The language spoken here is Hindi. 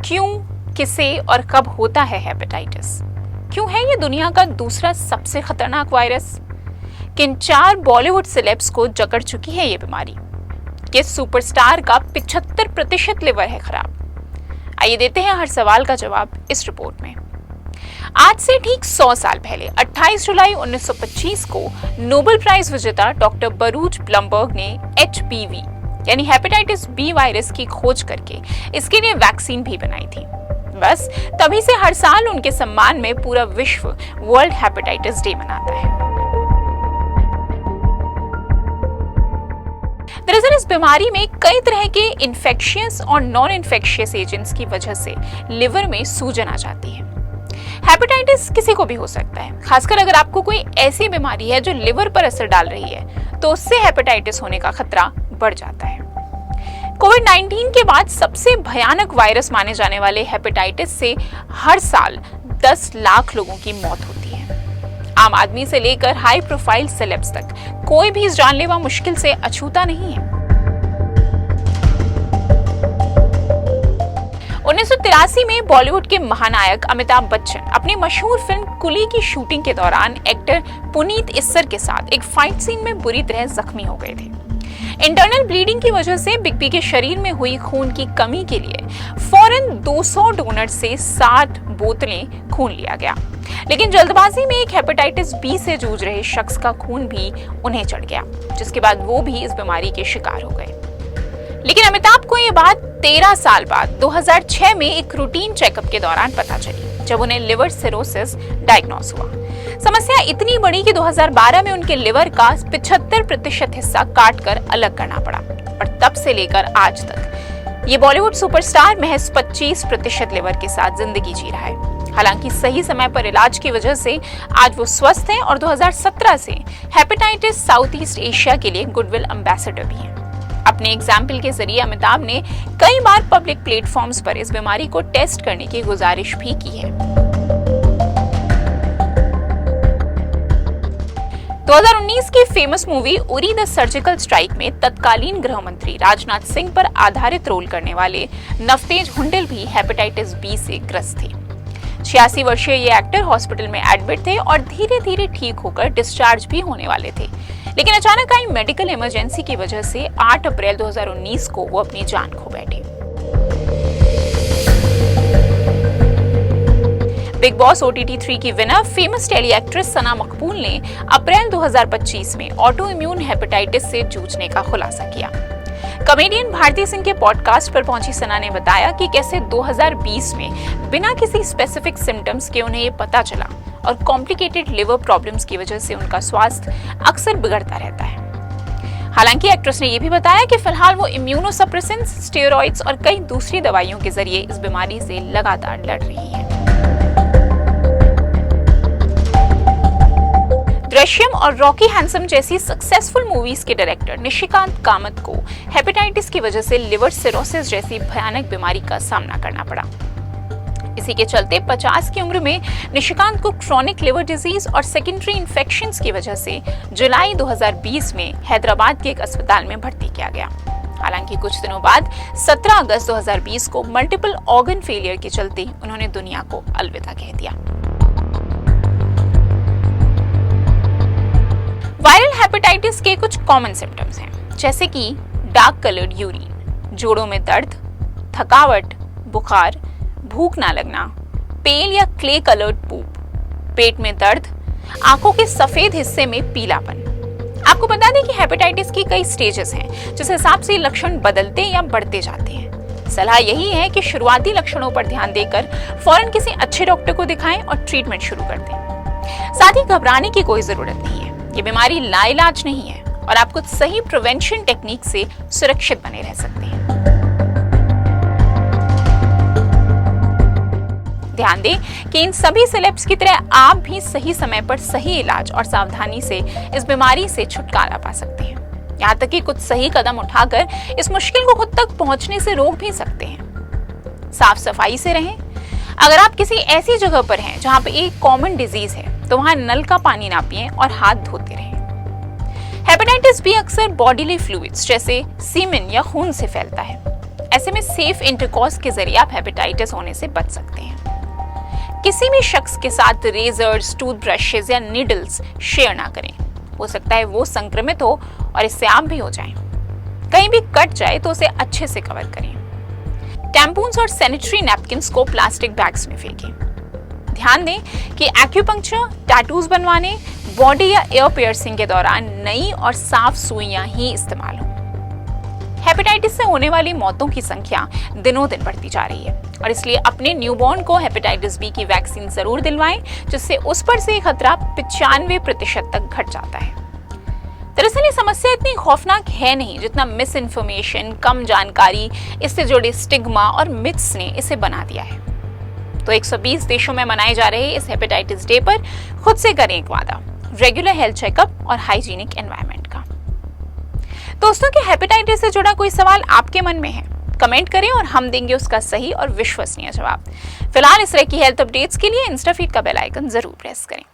क्यों, किसे और कब होता है हेपेटाइटिस? क्यों है ये दुनिया का दूसरा सबसे खतरनाक वायरस? किन 4 बॉलीवुड सेलेब्स को जकड़ चुकी है ये बीमारी? किस सुपरस्टार का 75% लिवर है खराब? आइए देते हैं हर सवाल का जवाब इस रिपोर्ट में। आज से ठीक 100 साल पहले 28 जुलाई 1925 को नोबेल प्राइज विजेता डॉक्टर बरूच ब्लमबर्ग ने HBV यानी हेपेटाइटिस बी वायरस की खोज करके इसके लिए वैक्सीन भी बनाई थी। बस तभी से हर साल उनके सम्मान में पूरा विश्व वर्ल्ड हेपेटाइटिस डे मनाता है। दरअसल इस बीमारी में कई तरह के इन्फेक्शियस और नॉन इन्फेक्शियस एजेंट्स की वजह से लिवर में सूजन आ जाती है। हेपेटाइटिस किसी को भी हो सकता है, खासकर अगर आपको कोई ऐसी बीमारी है जो लिवर पर असर डाल रही है तो उससे हेपेटाइटिस होने का खतरा बढ़ जाता है। कोविड-19 के बाद सबसे भयानक वायरस माने जाने वाले हेपेटाइटिस से हर साल 10 लाख लोगों की मौत होती है। आम आदमी से लेकर हाई प्रोफाइल सेलेब्स तक कोई भी इस जानलेवा मुश्किल से अछूता नहीं है। 1983 में बॉलीवुड के महानायक अमिताभ बच्चन अपनी मशहूर फिल्म कुली की शूटिंग के दौरान एक्टर पुनीत इस्सर के साथ एक फाइट सीन में बुरी तरह जख्मी हो गए थे। इंटरनल ब्लीडिंग की वजह से बिग बी के शरीर में हुई खून की कमी के लिए फौरन 200 डोनर से 60 बोतलें खून लिया गया, लेकिन जल्दबाजी में एक हेपेटाइटिस बी से जूझ रहे शख्स का खून भी उन्हें चढ़ गया, जिसके बाद वो भी इस बीमारी के शिकार हो गए। लेकिन अमिताभ को ये बात 13 साल बाद 2006 में एक रूटीन चेकअप के दौरान पता चली, जब उन्हें लिवर सिरोसिस डायग्नोस हुआ। समस्या इतनी बड़ी कि 2012 में उनके लिवर का 75% हिस्सा काटकर अलग करना पड़ा और तब से लेकर आज तक ये बॉलीवुड सुपरस्टार महज 25% लिवर के साथ जिंदगी जी रहा है। हालांकि सही समय पर इलाज की वजह से आज वो स्वस्थ हैं और 2017 से हेपेटाइटिस साउथ ईस्ट एशिया के लिए गुडविल एम्बेसडर भी हैं। अपने एग्जाम्पल के जरिए अमिताभ ने कई बार पब्लिक प्लेटफॉर्म्स पर इस बीमारी को टेस्ट करने की गुजारिश भी की है। 2019 की famous movie Uri the surgical strike में तत्कालीन गृह मंत्री राजनाथ सिंह पर आधारित रोल करने वाले नवतेज हुंडेल भी हेपेटाइटिस बी से ग्रस्त थे। 86 वर्षीय ये एक्टर हॉस्पिटल में एडमिट थे और धीरे धीरे ठीक होकर डिस्चार्ज भी होने वाले थे, लेकिन अचानक आई मेडिकल इमरजेंसी की वजह से 8 अप्रैल 2019 को वो अपनी जान खो बैठे। बिग बॉस OTT 3 की विनर फेमस टेली एक्ट्रेस सना मकबूल ने अप्रैल 2025 में ऑटो इम्यून हेपेटाइटिस से जूझने का खुलासा किया। कॉमेडियन भारती सिंह के पॉडकास्ट पर पहुंची सना ने बताया कि कैसे 2020 में बिना किसी स्पेसिफिक सिम्टम्स के उन्हें ये पता चला और कॉम्प्लिकेटेड लिवर प्रॉब्लम्स की वजह से उनका स्वास्थ्य अक्सर बिगड़ता रहता है। हालांकि एक्ट्रेस ने यह भी बताया कि फिलहाल वो इम्यूनोसप्रेसेंट्स, स्टेरॉइड्स और कई दूसरी दवाइयों के जरिए इस बीमारी से लगातार लड़ रही है। दृश्यम और रॉकी हैंडसम जैसी सक्सेसफुल मूवीज के डायरेक्टर निशिकांत कामत को हेपेटाइटिस की वजह से लिवर सिरोसिस जैसी भयानक बीमारी का सामना करना पड़ा। इसी के चलते 50 की उम्र में निशिकांत को क्रोनिक लिवर डिजीज और सेकेंडरी इन्फेक्शंस की वजह से जुलाई 2020 में हैदराबाद के एक अस्पताल में भर्ती किया गया। हालांकि कुछ दिनों बाद 17 अगस्त 2020 को मल्टीपल ऑर्गन फेलियर के चलते उन्होंने दुनिया को अलविदा कह दिया। वायरल हेपेटाइटिस के कुछ कॉमन सिम्टम्स हैं, जैसे कि डार्क कलर्ड यूरिन, जोड़ों में दर्द, थकावट, बुखार, भूख ना लगना, पेल या क्ले कलर्ड पूप, पेट में दर्द, आंखों के सफेद हिस्से में पीलापन। आपको बता दें कि हेपेटाइटिस की कई स्टेजेस हैं, जिस हिसाब से लक्षण बदलते या बढ़ते जाते हैं। सलाह यही है कि शुरुआती लक्षणों पर ध्यान देकर फौरन किसी अच्छे डॉक्टर को दिखाएं और ट्रीटमेंट शुरू कर दें। साथ ही घबराने की कोई जरूरत नहीं है, ये बीमारी लाइलाज नहीं है और आप कुछ सही प्रिवेंशन टेक्निक से सुरक्षित बने रह सकते हैं। ध्यान दें कि इन सभी सेलेब्स की तरह आप भी सही समय पर सही इलाज और सावधानी से इस बीमारी से छुटकारा पा सकते हैं। यहाँ तक कि कुछ सही कदम उठाकर इस मुश्किल को खुद तक पहुंचने से रोक भी सकते हैं। साफ सफाई से रहें। अगर आप किसी ऐसी जगह पर हैं जहाँ पे एक कॉमन डिजीज है तो वहाँ नल का पानी ना पिएं और हाथ धोते रहें। हेपेटाइटिस बी अक्सर बॉडीली फ्लूइड्स जैसे सीमेन या खून से फैलता है। ऐसे में सेफ इंटरकॉर्स के जरिए आप हेपेटाइटिस होने से बच सकते हैं। किसी भी शख्स के साथ रेजर्स, टूथब्रशेस या नीडल्स शेयर ना करें। हो सकता है वो संक्रमित हो और इससे आप भी हो जाएं। कहीं भी कट जाए तो उसे अच्छे से कवर करें। टैम्पून्स और सैनिटरी नैपकिन्स को प्लास्टिक बैग्स में फेंकें। ध्यान दें कि एक्यूपंक्चर, टैटूज बनवाने, बॉडी या एयर पियर्सिंग के दौरान नई और साफ सुइयां ही इस्तेमाल हों। हेपेटाइटिस से होने वाली मौतों की संख्या दिनों दिन बढ़ती जा रही है और इसलिए अपने न्यूबॉर्न को हेपेटाइटिस बी की वैक्सीन जरूर दिलवाएं, जिससे उस पर से खतरा 95% तक घट जाता है। दरअसल ये समस्या इतनी खौफनाक है नहीं जितना मिस इन्फॉर्मेशन, कम जानकारी, इससे जुड़े स्टिग्मा और मिथ्स ने इसे बना दिया है। तो 120 देशों में मनाए जा रहे इस हेपेटाइटिस डे पर खुद से करें एक वादा, रेगुलर हेल्थ चेकअप और हाइजीनिक एनवायरनमेंट का। दोस्तों, क्या हेपेटाइटिस से जुड़ा कोई सवाल आपके मन में है? कमेंट करें और हम देंगे उसका सही और विश्वसनीय जवाब। फिलहाल इस तरह की हेल्थ अपडेट्स के लिए इंस्टा फीड का बेल आइकन जरूर प्रेस करें।